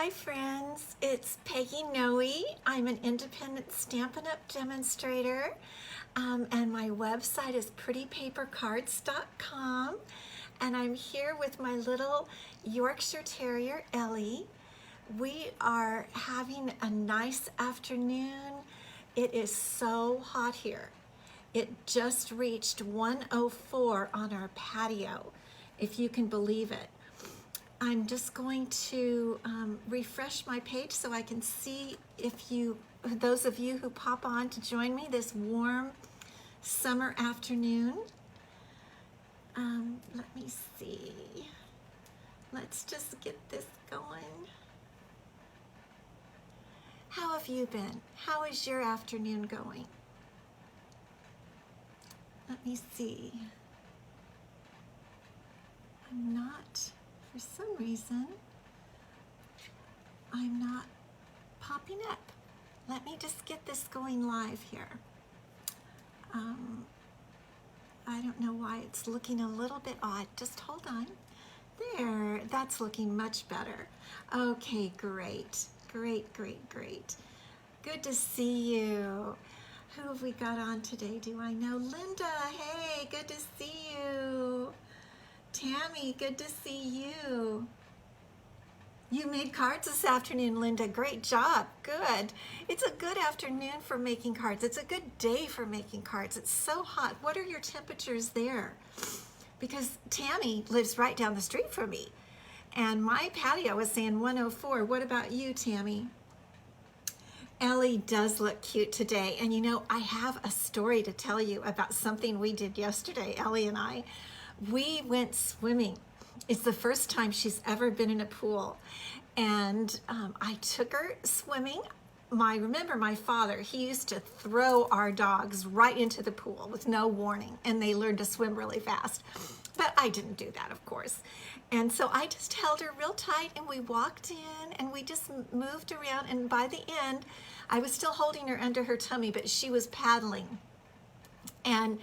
Hi friends, it's Peggy Noe. I'm an independent Stampin' Up! Demonstrator, and my website is prettypapercards.com, and I'm here with my little Yorkshire Terrier, Ellie. We are having a nice afternoon. It is so hot here. It just reached 104 on our patio, if you can believe it. I'm just going to refresh my page so I can see those of you who pop on to join me this warm summer afternoon. Let me see. Let's just get this going. How have you been? How is your afternoon going? Let me see. For some reason, I'm not popping up. Let me just get this going live here. I don't know why it's looking a little bit odd. Just hold on. There, that's looking much better. Okay, great. Great. Good to see you. Who have we got on today? Do I know? Linda, hey, good to see you. Tammy, good to see you. You made cards this afternoon, Linda. Great job. Good. It's a good afternoon for making cards. It's a good day for making cards. It's so hot. What are your temperatures there? Because Tammy lives right down the street from me, and my patio is saying 104. What about you, Tammy? Ellie does look cute today. And you know, I have a story to tell you about something we did yesterday, Ellie and I. We went swimming. It's the first time she's ever been in a pool. And I took her swimming. Remember my father, he used to throw our dogs right into the pool with no warning, and they learned to swim really fast. But I didn't do that, of course. And so I just held her real tight, and we walked in, and we just moved around. And by the end, I was still holding her under her tummy, but she was paddling. And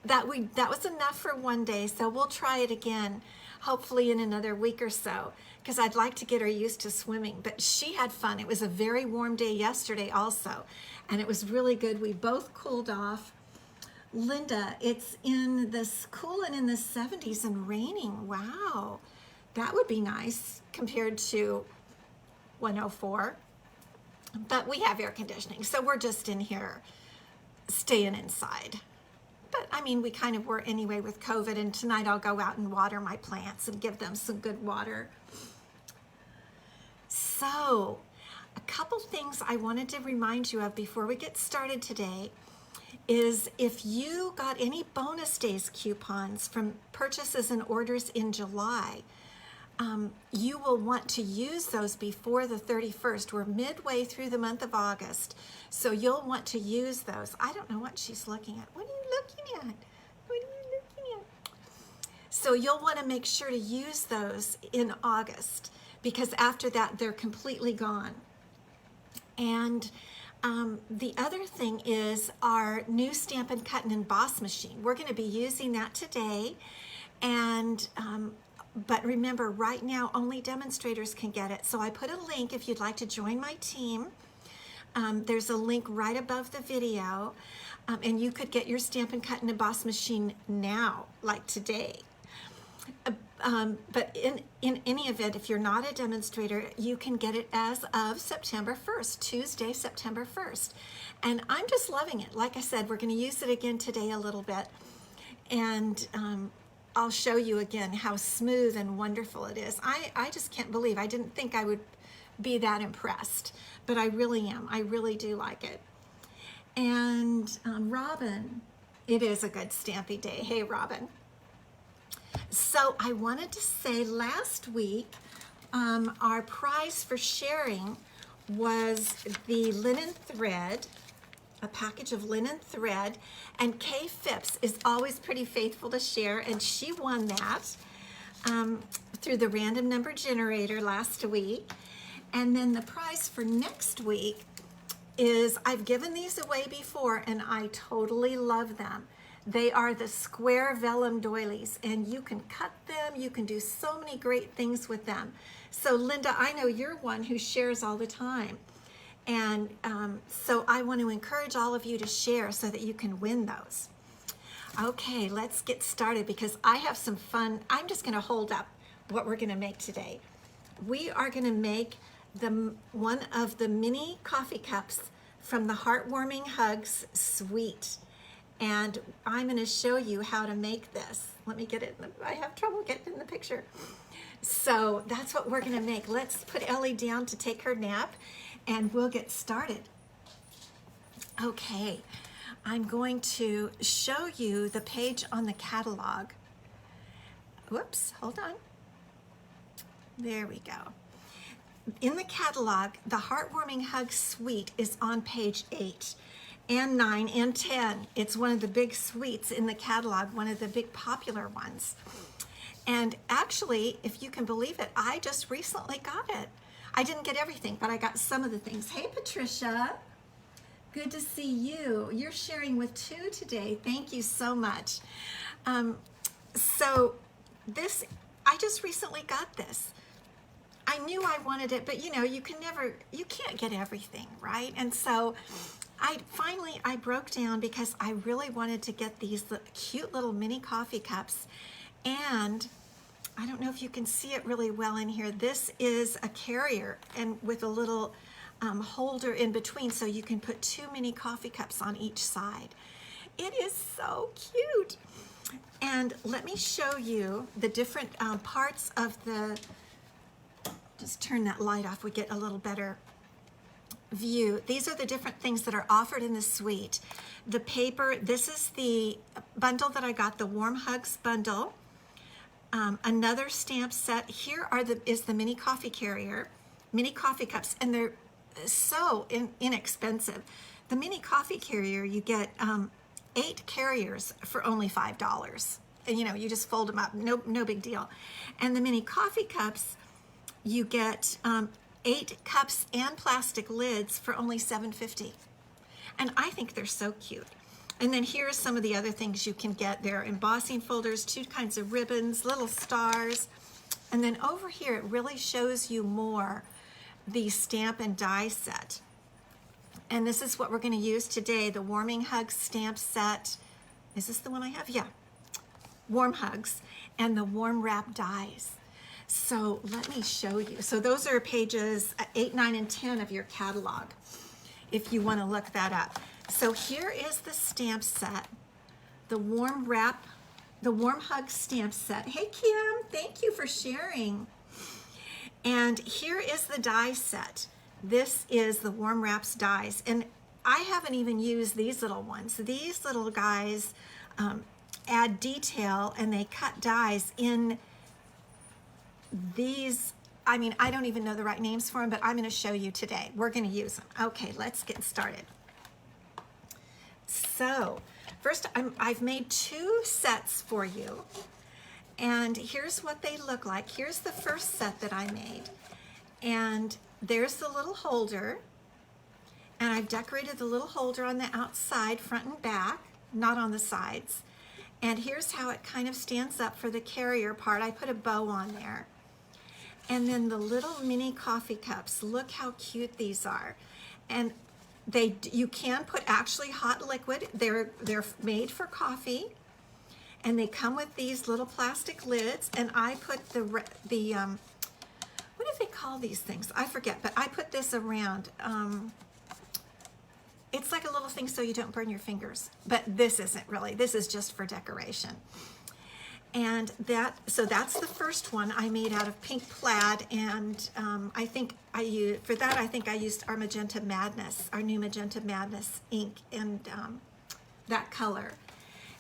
that was enough for one day, so we'll try it again, hopefully in another week or so, because I'd like to get her used to swimming. But she had fun. It was a very warm day yesterday also, and it was really good. We both cooled off. Linda, it's cool and in the 70s and raining. Wow, that would be nice compared to 104. But we have air conditioning, so we're just in here staying inside. But I mean, we kind of were anyway with COVID, and tonight I'll go out and water my plants and give them some good water. So, a couple things I wanted to remind you of before we get started today is if you got any bonus days coupons from purchases and orders in July, you will want to use those before the 31st. We're midway through the month of August, so you'll want to use those. I don't know what she's looking at. What are you looking at? What are you looking at? So you'll want to make sure to use those in August, because after that, they're completely gone. And the other thing is our new Stampin' Cut and Emboss machine. We're going to be using that today, and but remember, right now only demonstrators can get it. So I put a link if you'd like to join my team. There's a link right above the video, and you could get your Stampin' Cut and Emboss machine now, like today. But in any event, if you're not a demonstrator, you can get it as of September 1st, Tuesday, September 1st. And I'm just loving it. Like I said, we're going to use it again today a little bit. And I'll show you again how smooth and wonderful it is. I just can't believe, I didn't think I would be that impressed, but I really am. I really do like it. And Robin, it is a good Stampy Day. Hey, Robin. So I wanted to say last week, our prize for sharing was the linen thread, a package of linen thread, and Kay Phipps is always pretty faithful to share, and she won that through the random number generator last week. And then the prize for next week is, I've given these away before and I totally love them. They are the square vellum doilies, and you can cut them, you can do so many great things with them. So Linda, I know you're one who shares all the time. And so I want to encourage all of you to share so that you can win those. Okay, let's get started because I have some fun. I'm just going to hold up what we're going to make today. We are going to make one of the mini coffee cups from the Heartwarming Hugs Suite. And I'm going to show you how to make this. Let me get it. I have trouble getting in the picture. So that's what we're going to make. Let's put Ellie down to take her nap and we'll get started. Okay, I'm going to show you the page on the catalog. Whoops, hold on. There we go. In the catalog, the Heartwarming Hug Suite is on page 8 and 9 and 10. It's one of the big suites in the catalog, one of the big popular ones. And actually, if you can believe it, I just recently got it. I didn't get everything, but I got some of the things. Hey, Patricia. Good to see you. You're sharing with 2 today. Thank you so much. So this, I just recently got this. I knew I wanted it, but you know, you can't get everything, right? And so I broke down because I really wanted to get these cute little mini coffee cups. And I don't know if you can see it really well in here. This is a carrier and with a little holder in between so you can put 2 mini coffee cups on each side. It is so cute. And let me show you the different parts of the, just turn that light off, we get a little better view. These are the different things that are offered in the suite. The paper, this is the bundle that I got, the Warm Hugs bundle. Another stamp set. Here is the mini coffee carrier, mini coffee cups, and they're so inexpensive. The mini coffee carrier, you get 8 carriers for only $5, and you know, you just fold them up, no big deal. And the mini coffee cups, you get 8 cups and plastic lids for only $7.50, and I think they're so cute. And then here's some of the other things you can get. There are embossing folders, 2 kinds of ribbons, little stars. And then over here, it really shows you more the stamp and die set. And this is what we're going to use today, the Warming Hugs stamp set. Is this the one I have? Yeah. Warm Hugs and the Warm Wrap dies. So let me show you. So those are pages 8, 9, and 10 of your catalog, if you want to look that up. So here is the stamp set, the Warm Wrap, the Warm Hug stamp set. Hey, Kim, thank you for sharing. And here is the die set. This is the Warm Wraps dies. And I haven't even used these little ones. These little guys add detail and they cut dies in these. I mean, I don't even know the right names for them, but I'm going to show you today. We're going to use them. Okay, let's get started. So first, I've made 2 sets for you, and here's what they look like. Here's the first set that I made, and there's the little holder, and I've decorated the little holder on the outside, front and back, not on the sides. And here's how it kind of stands up for the carrier part. I put a bow on there. And then the little mini coffee cups, look how cute these are. And you can put actually hot liquid. They're made for coffee, and they come with these little plastic lids. And I put what do they call these things? I forget, but I put this around. It's like a little thing so you don't burn your fingers, but this isn't really. This is just for decoration. And so that's the first one I made out of pink plaid, and I think I used our Magenta Madness, our new Magenta Madness ink, and that color.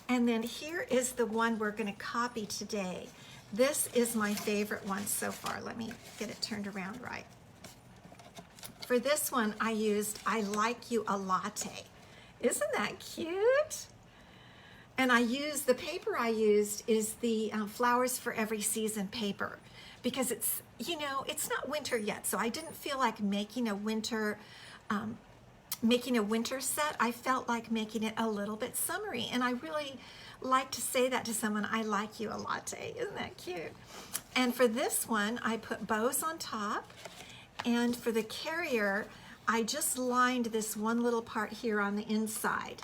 And then here is the one we're going to copy today. This is my favorite one so far. Let me get it turned around right. For this one, I used I Like You a Latte. Isn't that cute? And the paper I used is the Flowers for Every Season paper, because it's, you know, it's not winter yet, so I didn't feel like making a winter set. I felt like making it a little bit summery, and I really like to say that to someone, I like you a latte. Isn't that cute? And for this one, I put bows on top. And for the carrier, I just lined this one little part here on the inside,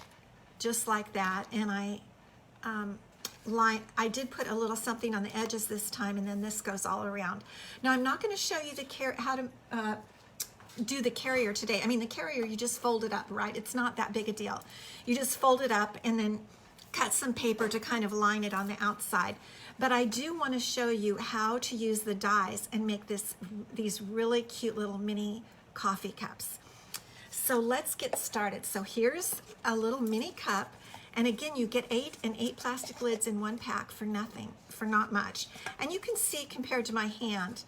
just like that. And I did put a little something on the edges this time, and then this goes all around. Now, I'm not going to show you how to do the carrier today. I mean, the carrier, you just fold it up, right? It's not that big a deal. You just fold it up and then cut some paper to kind of line it on the outside. But I do want to show you how to use the dies and make these really cute little mini coffee cups. So let's get started. So here's a little mini cup. And again, you get 8 and 8 plastic lids in one pack for nothing, for not much. And you can see compared to my hand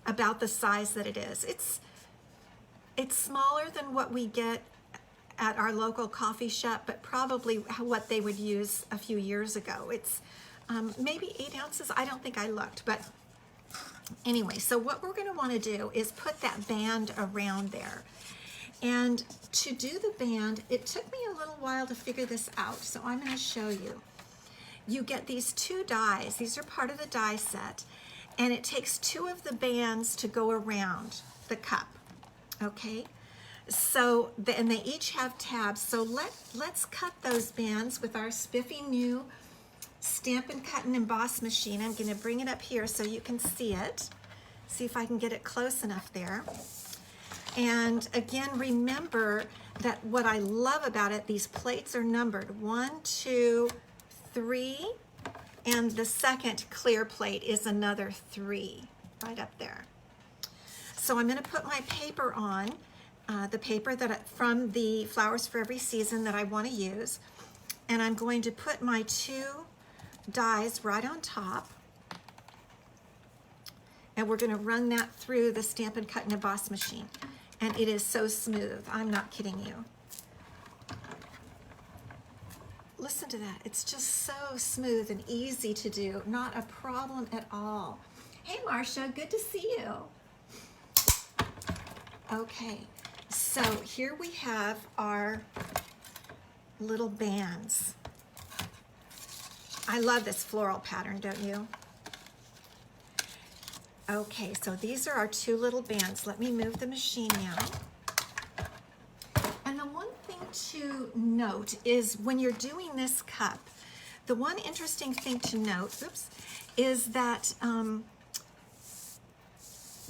about the size that it is. It's smaller than what we get at our local coffee shop, but probably what they would use a few years ago. It's maybe 8 ounces. I don't think I looked, but anyway, so what we're going to want to do is put that band around there. And to do the band, it took me a little while to figure this out, so I'm going to show you. You get these 2 dies. These are part of the die set, and it takes 2 of the bands to go around the cup, okay? So, and they each have tabs, so let's cut those bands with our spiffy new Stampin' Cut and Emboss machine. I'm going to bring it up here so you can see it. See if I can get it close enough there. And again, remember that what I love about it, these plates are numbered 1, 2, 3, and the second clear plate is another 3 right up there. So I'm going to put my paper on, the paper from the Flowers for Every Season that I want to use, and I'm going to put my 2 dies right on top, and we're going to run that through the Stampin' Cut and Emboss machine. And it is so smooth. I'm not kidding you. Listen to that. It's just so smooth and easy to do. Not a problem at all. Hey, Marcia, good to see you. Okay, so here we have our little bands. I love this floral pattern, don't you? Okay, so these are our 2 little bands. Let me move the machine now. And the one thing to note is when you're doing this cup, the one interesting thing to note, is that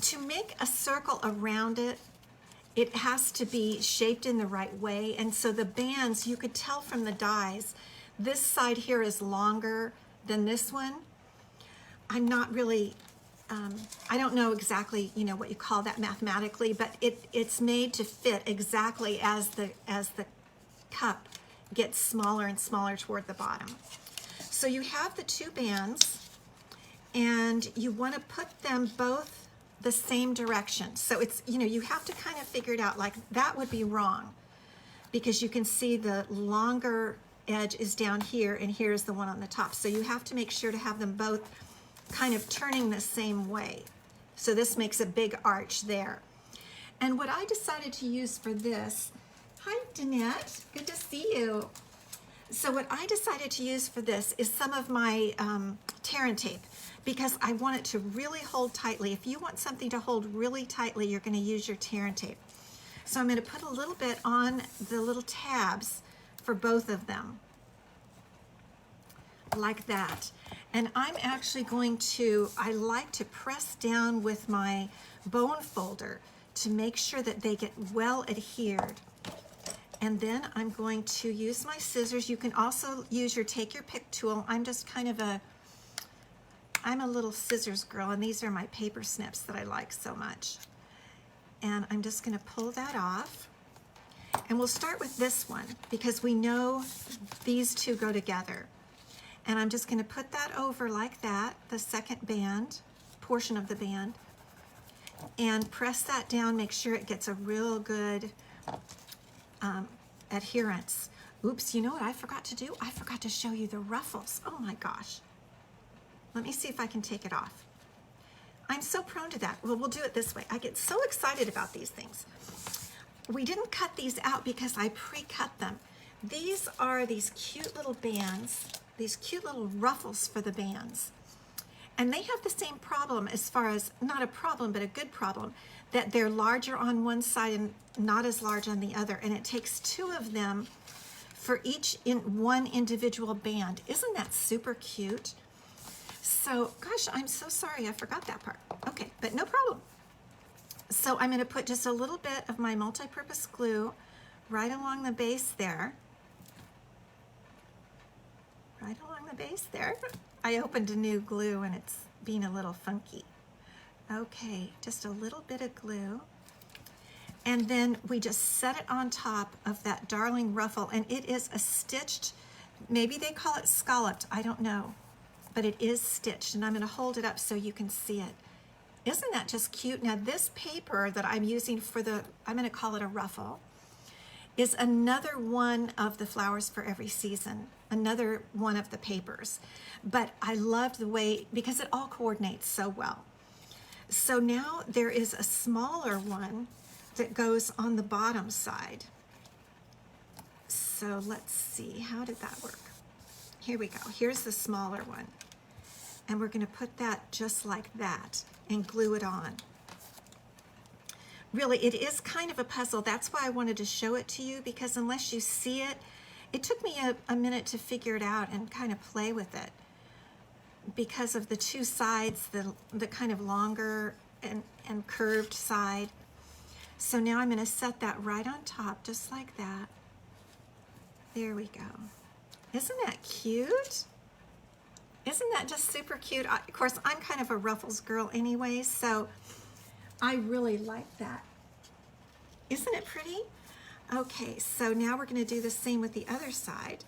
to make a circle around it, it has to be shaped in the right way. And so the bands, you could tell from the dies, this side here is longer than this one. I'm not really... I don't know exactly, what you call that mathematically, but it's made to fit exactly as the cup gets smaller and smaller toward the bottom. So you have the 2 bands, and you want to put them both the same direction. So it's, you have to kind of figure it out. Like that would be wrong, because you can see the longer edge is down here, and here's the one on the top. So you have to make sure to have them both kind of turning the same way. So this makes a big arch there. And what I decided to use for this, hi Danette, good to see you. So what I decided to use for this is some of my tear and tape, because I want it to really hold tightly. If you want something to hold really tightly, you're going to use your tear and tape. So I'm going to put a little bit on the little tabs for both of them, like that. And I'm actually going to, I like to press down with my bone folder to make sure that they get well adhered. And then I'm going to use my scissors. You can also use your take your pick tool. I'm just kind of I'm a little scissors girl, and these are my paper snips that I like so much. And I'm just going to pull that off. And we'll start with this one because we know these 2 go together. And I'm just going to put that over like that, the second band, portion of the band, and press that down, make sure it gets a real good adherence. Oops, you know what I forgot to do? I forgot to show you the ruffles. Oh my gosh. Let me see if I can take it off. I'm so prone to that. Well, we'll do it this way. I get so excited about these things. We didn't cut these out because I pre-cut them. These are these cute little bands these cute little ruffles for the bands. And they have the same problem as far as, not a problem, but a good problem, that they're larger on one side and not as large on the other. And it takes 2 of them for each in one individual band. Isn't that super cute? So, gosh, I'm so sorry I forgot that part. Okay, but no problem. So I'm going to put just a little bit of my multi-purpose glue right along the base there. Right along the base there. I opened a new glue and it's being a little funky. Okay, just a little bit of glue. And then we just set it on top of that darling ruffle, and it is a stitched, maybe they call it scalloped, I don't know, but it is stitched, and I'm going to hold it up so you can see it. Isn't that just cute? Now this paper that I'm using for the, I'm going to call it a ruffle, is another one of the Flowers for Every Season, another one of the papers. But I loved the way, because it all coordinates so well. So now there is a smaller one that goes on the bottom side. So let's see, how did that work? Here we go, here's the smaller one. And we're gonna put that just like that and glue it on. Really, it is kind of a puzzle. That's why I wanted to show it to you, because unless you see it, it took me a minute to figure it out and kind of play with it because of the 2 sides, the kind of longer and curved side. So now I'm going to set that right on top, just like that. There we go. Isn't that cute? Isn't that just super cute? Of course, I'm kind of a Ruffles girl anyway, so I really like that. Isn't it pretty? Okay, so now we're going to do the same with the other side.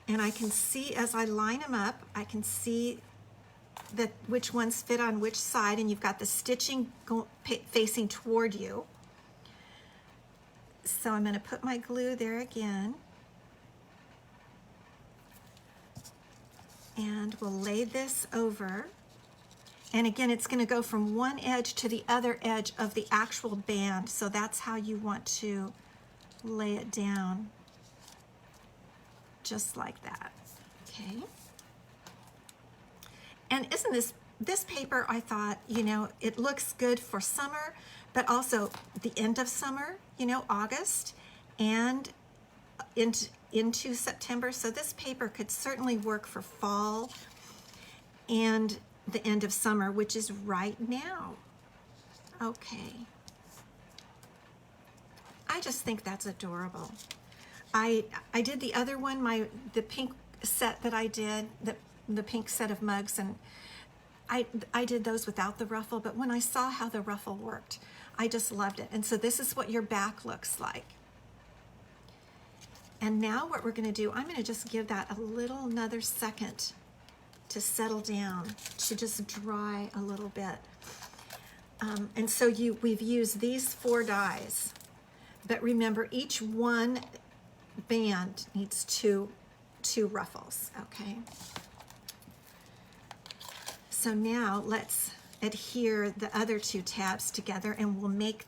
And I can see, as I line them up, I can see that which ones fit on which side, and you've got the stitching facing toward you. So I'm going to put my glue there again. And we'll lay this over. And again, it's going to go from one edge to the other edge of the actual band. So that's how you want to lay it down. Just like that. Okay. And isn't this paper, I thought, you know, it looks good for summer, but also the end of summer, you know, August, and into September. So this paper could certainly work for fall and the end of summer, which is right now. Okay. I just think that's adorable. I did the other one, the pink set that I did, the pink set of mugs, and I did those without the ruffle, but when I saw how the ruffle worked, I just loved it. And so this is what your back looks like. And now what we're gonna do, I'm gonna just give that another second to settle down, to just dry a little bit. And so we've used these 4 dies, but remember each one band needs two ruffles, okay? So now let's adhere the other 2 tabs together, and we'll make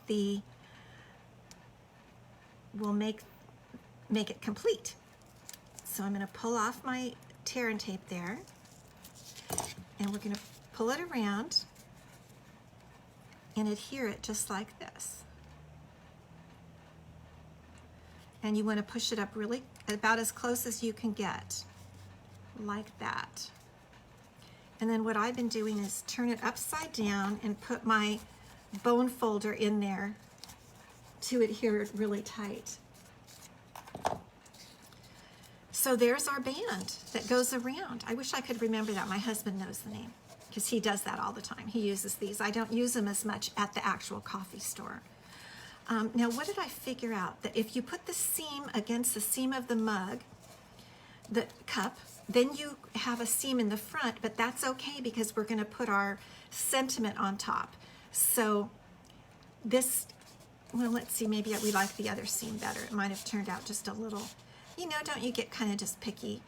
it complete. So I'm going to pull off my tear and tape there, and we're going to pull it around and adhere it just like this. And you want to push it up really about as close as you can get, like that. And then what I've been doing is turn it upside down and put my bone folder in there to adhere it really tight. So there's our band that goes around. I wish I could remember that. My husband knows the name because he does that all the time. He uses these. I don't use them as much at the actual coffee store. Now, what did I figure out? That if you put the seam against the seam of the mug, the cup, then you have a seam in the front, but that's okay because we're going to put our sentiment on top. So this, well, let's see, maybe we like the other seam better. It might have turned out just a little, you know, don't you get kind of just picky?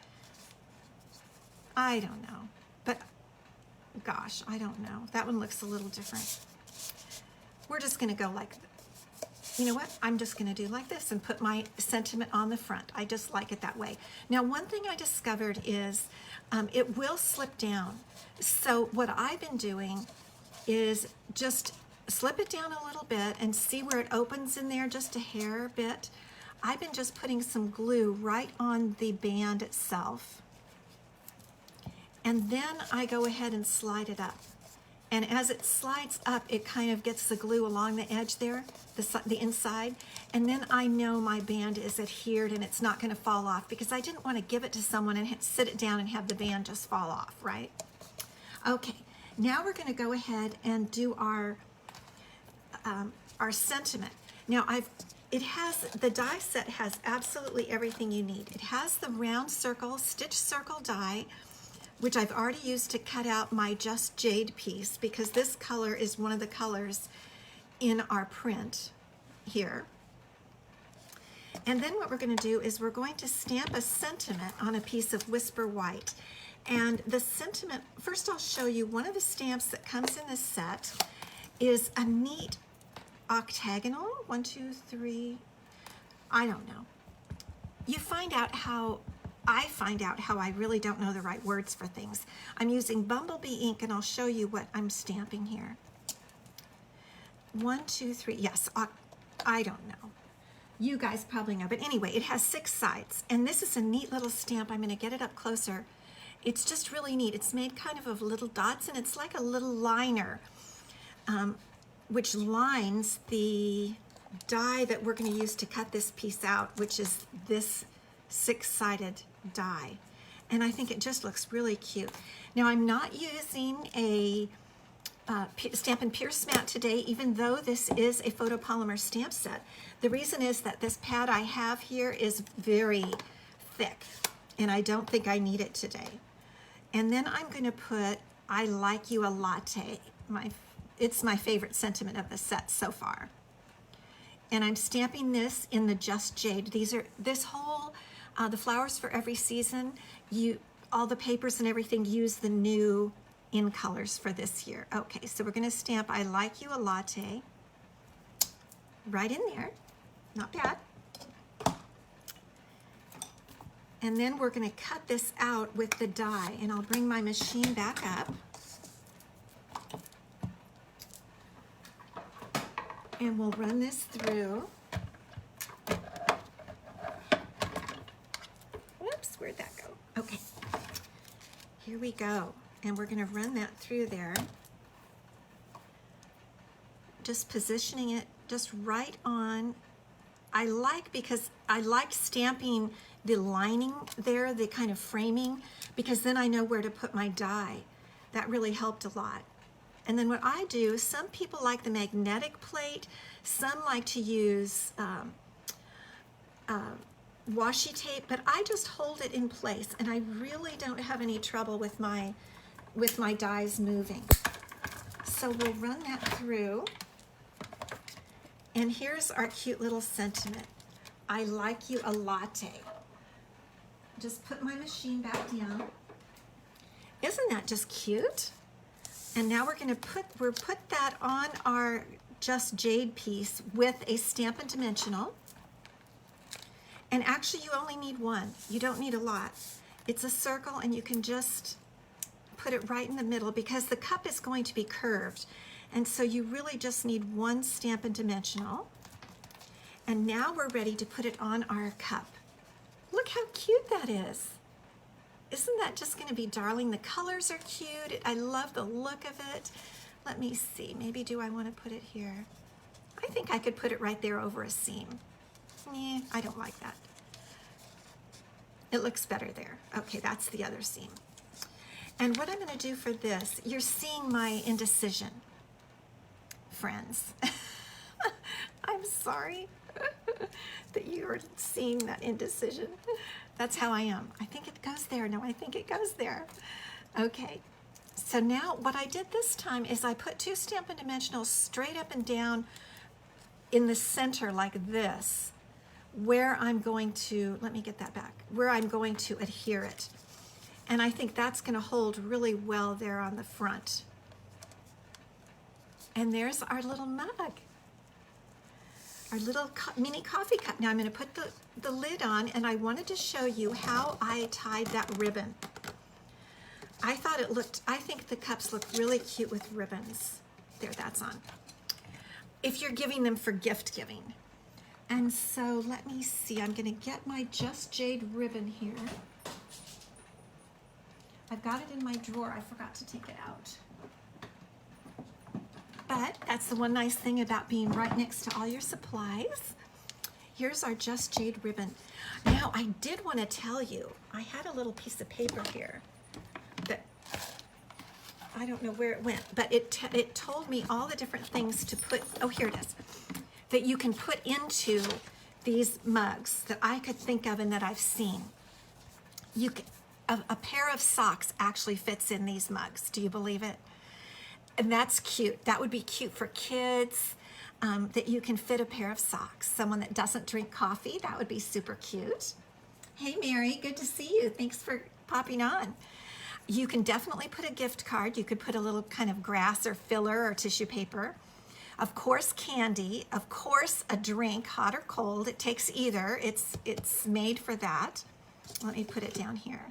I don't know, but gosh, I don't know. That one looks a little different. We're just going to go like you know what? I'm just going to do like this and put my sentiment on the front. I just like it that way. Now, one thing I discovered is it will slip down. So what I've been doing is just slip it down a little bit and see where it opens in there just a hair bit. I've been just putting some glue right on the band itself. And then I go ahead and slide it up. And as it slides up, it kind of gets the glue along the edge there, the inside. And then I know my band is adhered and it's not going to fall off, because I didn't want to give it to someone and sit it down and have the band just fall off, right? Okay, now we're going to go ahead and do our sentiment. Now the die set has absolutely everything you need. It has the round circle, stitch circle die, which I've already used to cut out my Just Jade piece, because this color is one of the colors in our print here. And then what we're going to do is we're going to stamp a sentiment on a piece of Whisper White. And the sentiment, first I'll show you one of the stamps that comes in this set is a neat octagonal, 1, 2, 3, I don't know. You find out how I find out how I really don't know the right words for things. I'm using Bumblebee ink, and I'll show you what I'm stamping here. 1, 2, 3, yes, I don't know. You guys probably know, but anyway, it has 6 sides, and this is a neat little stamp. I'm gonna get it up closer. It's just really neat. It's made kind of little dots, and it's like a little liner, which lines the die that we're gonna use to cut this piece out, which is this 6-sided die. And I think it just looks really cute. Now, I'm not using a Stampin' Pierce mat today, even though this is a photopolymer stamp set. The reason is that this pad I have here is very thick, and I don't think I need it today. And then I'm going to put I Like You a Latte. It's my favorite sentiment of the set so far. And I'm stamping this in the Just Jade. This whole the Flowers for Every Season, all the papers and everything use the new in colors for this year. Okay, so we're going to stamp I Like You a Latte right in there. Not bad. And then we're going to cut this out with the die, and I'll bring my machine back up. And we'll run this through. Whoops, where'd that go? Okay, here we go. And we're gonna run that through there. Just positioning it just right on. Because I like stamping the lining there, the kind of framing, because then I know where to put my die. That really helped a lot. And then what I do, some people like the magnetic plate, some like to use washi tape, but I just hold it in place, and I really don't have any trouble with my dies moving. So we'll run that through. And here's our cute little sentiment. I like you a latte. Just put my machine back down. Isn't that just cute? And now we're gonna put that on our Just Jade piece with a Stampin' Dimensional. And actually you only need one. You don't need a lot. It's a circle, and you can just put it right in the middle, because the cup is going to be curved. And so you really just need one Stampin' Dimensional. And now we're ready to put it on our cup. Look how cute that is. Isn't that just going to be darling? The colors are cute. I love the look of it. Let me see. Maybe do I want to put it here? I think I could put it right there over a seam. I don't like that. It looks better there. Okay, that's the other seam. And what I'm going to do for this, you're seeing my indecision, friends. I'm sorry that you are seeing that indecision. That's how I am. I think it goes there. No, I think it goes there. Okay, so now what I did this time is I put 2 Stampin' Dimensionals straight up and down in the center like this, where I'm going to, let me get that back, where I'm going to adhere it. And I think that's going to hold really well there on the front. And there's our little mug. our little mini coffee cup. Now I'm going to put the lid on, and I wanted to show you how I tied that ribbon. I think the cups look really cute with ribbons. There, that's on. If you're giving them for gift giving. And so let me see, I'm going to get my Just Jade ribbon here. I've got it in my drawer. I forgot to take it out. But that's the one nice thing about being right next to all your supplies. Here's our Just Jade ribbon. Now, I did want to tell you, I had a little piece of paper here that I don't know where it went, but it told me all the different things to put, oh, here it is, that you can put into these mugs that I could think of and that I've seen. You can, a pair of socks actually fits in these mugs. Do you believe it? And that's cute. That would be cute for kids, that you can fit a pair of socks. Someone that doesn't drink coffee, that would be super cute. Hey, Mary, good to see you. Thanks for popping on. You can definitely put a gift card. You could put a little kind of grass or filler or tissue paper. Of course, candy. Of course, a drink, hot or cold. It takes either. It's made for that. Let me put it down here.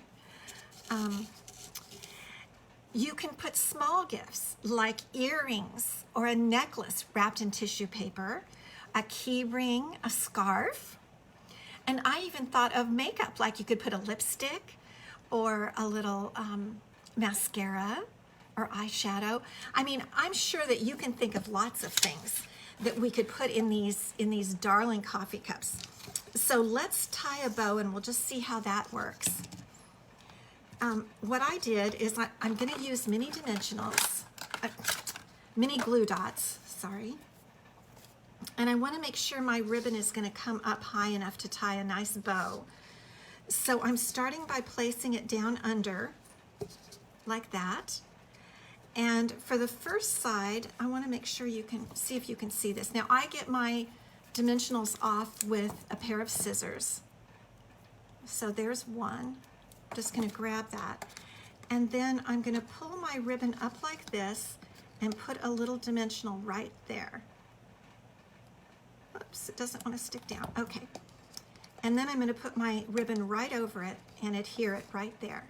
You can put small gifts like earrings or a necklace wrapped in tissue paper, a key ring, a scarf. And I even thought of makeup, like you could put a lipstick or a little mascara or eyeshadow. I mean, I'm sure that you can think of lots of things that we could put in these darling coffee cups. So let's tie a bow and we'll just see how that works. What I did is I'm going to use mini dimensionals, mini glue dots, sorry. And I want to make sure my ribbon is going to come up high enough to tie a nice bow. So I'm starting by placing it down under, like that. And for the first side, I want to make sure you can see if you can see this. Now I get my dimensionals off with a pair of scissors. So there's one. Just going to grab that, and then I'm going to pull my ribbon up like this and put a little dimensional right there. Oops, it doesn't want to stick down. Okay, and then I'm going to put my ribbon right over it and adhere it right there.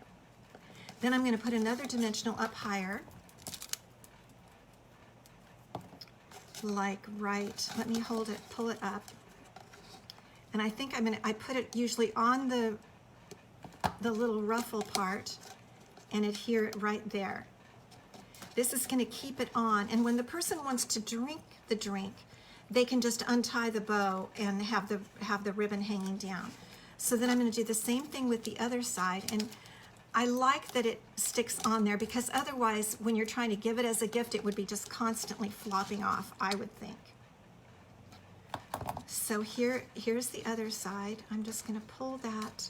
Then I'm going to put another dimensional up higher, like right, let me hold it, pull it up, and I think I put it usually on the little ruffle part and adhere it right there. This is going to keep it on, and when the person wants to drink the drink, they can just untie the bow and have the ribbon hanging down. So then I'm going to do the same thing with the other side, and I like that it sticks on there because otherwise when you're trying to give it as a gift, it would be just constantly flopping off, I would think. So here's the other side. I'm just going to pull that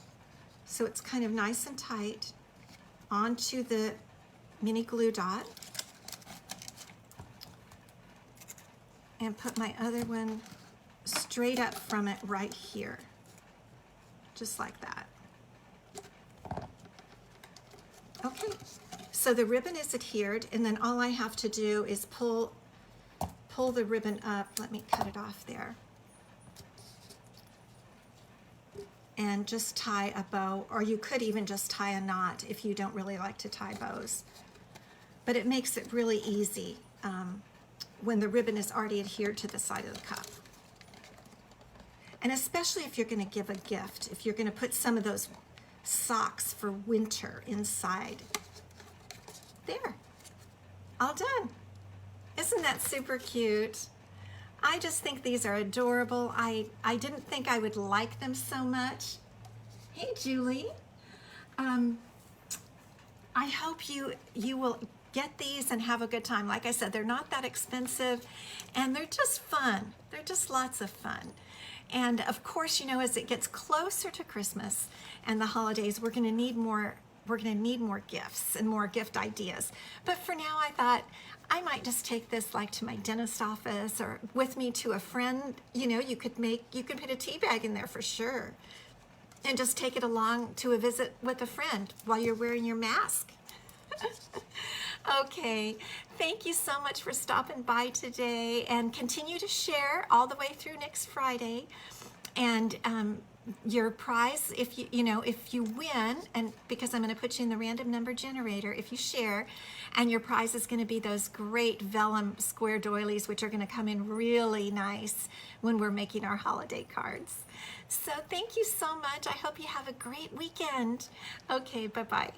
so it's kind of nice and tight onto the mini glue dot, and put my other one straight up from it right here, just like that. Okay, so the ribbon is adhered, and then all I have to do is pull the ribbon up. Let me cut it off there. And just tie a bow, or you could even just tie a knot if you don't really like to tie bows. But it makes it really easy when the ribbon is already adhered to the side of the cup. And especially if you're going to give a gift, if you're going to put some of those socks for winter inside. There, all done. Isn't that super cute? I just think these are adorable. I didn't think I would like them so much. Hey, Julie. I hope you will get these and have a good time. Like I said, they're not that expensive, and they're just fun. They're just lots of fun. And of course, you know, as it gets closer to Christmas and the holidays, we're going to need more gifts and more gift ideas. But for now, I thought I might just take this like to my dentist office or with me to a friend. You know, you could put a tea bag in there for sure, and just take it along to a visit with a friend while you're wearing your mask. Okay, thank you so much for stopping by today, and continue to share all the way through next Friday. And your prize, if if you win, and because I'm going to put you in the random number generator, if you share, and your prize is going to be those great vellum square doilies, which are going to come in really nice when we're making our holiday cards. So thank you so much. I hope you have a great weekend. Okay, bye-bye.